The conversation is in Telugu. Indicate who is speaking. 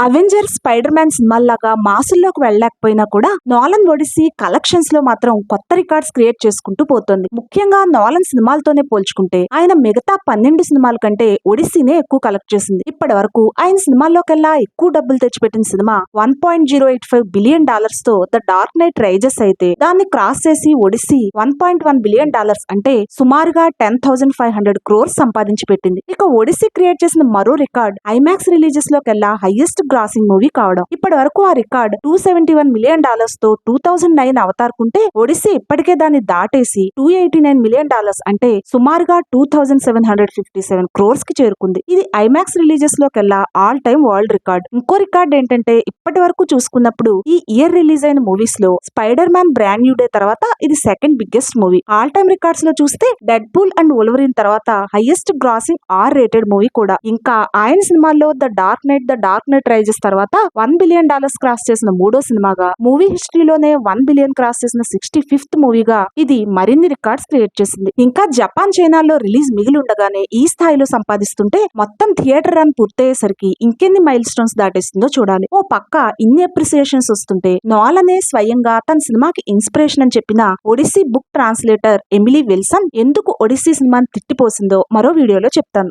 Speaker 1: అవెంజర్స్, స్పైడర్ మ్యాన్ సినిమాల్లాగా మాసుల్లోకి వెళ్ళలేకపోయినా కూడా నోలన్ ఒడిస్సీ కలెక్షన్స్ లో మాత్రం కొత్త రికార్డ్స్ క్రియేట్ చేసుకుంటూ పోతుంది. ముఖ్యంగా నోలన్ సినిమాలతోనే పోల్చుకుంటే ఆయన మిగతా 12 సినిమాల కంటే ఒడిస్సీనే ఎక్కువ కలెక్ట్ చేసింది. ఇప్పటి వరకు ఆయన సినిమాల్లోకెల్లా ఎక్కువ డబ్బులు తెచ్చిపెట్టిన సినిమా $1.085 బిలియన్ తో ద డార్క్ నైట్ రైజెస్ అయితే, దాన్ని క్రాస్ చేసి ఒడిస్సీ $1.1 బిలియన్ అంటే సుమారుగా 10,500 crores సంపాదించి పెట్టింది. ఇక ఒడిస్సీ క్రియేట్ చేసిన మరో రికార్డ్ ఐమాక్స్ రిలీజెస్ లోకెల్లా హైయెస్ట్ గ్రాసింగ్ మూవీ కావడం. ఇప్పటి వరకు ఆ రికార్డ్ $271 మిలియన్ తో 2009 అవతార్ కుంటే, ఒడిస్సీ ఇప్పటికే దాన్ని దాటేసి $289 మిలియన్ అంటే సుమారుగా 2,757 crores కి చేరుకుంది. ఇది ఐమాక్స్ రిలీజెస్ లోకెల్లా ఆల్ టైమ్ వరల్డ్ రికార్డ్. ఇంకో రికార్డ్ ఏంటంటే, ఇప్పటి వరకు చూసుకున్నప్పుడు ఈ ఇయర్ రిలీజ్ అయిన మూవీస్ లో Spider Man brand new day తర్వాత ఇది second biggest movie. All time records లో చూస్తే డెడ్ పూల్ అండ్ వోల్వరిన్ తర్వాత హైయెస్ట్ గ్రాసింగ్ R-rated మూవీ కూడా. ఇంకా ఆయన సినిమాల్లో ద డార్క్ నైట్ రైజెస్ తర్వాత $1 బిలియన్ క్రాస్ చేసిన మూడో సినిమాగా, మూవీ హిస్టరీలోనే 1 బిలియన్ క్రాస్ చేసిన 65th మూవీగా ఇది మరిన్ని రికార్డ్స్ క్రియేట్ చేసింది. ఇంకా జపాన్, చైనాలో రిలీజ్ మిగిలి ఉండగానే ఈ స్థాయిలో సంపాదిస్తుంటే, మొత్తం థియేటర్ రన్ పూర్తయ్యేసరికి ఇంకెన్ని మైల్ స్టోన్స్ దాటేస్తుందో చూడాలి. ఓ పక్క ఇన్ని అప్రిసియేషన్స్ వస్తుంటే, నోలనే స్వయంగా తన సినిమాకి ఇన్స్పిరేషన్ అని చెప్పిన Odyssey book translator Emily Wilson ఎందుకు ఒడిస్సీ సినిమాని తిట్టిపోసిందో మరో వీడియోలో చెప్తాను.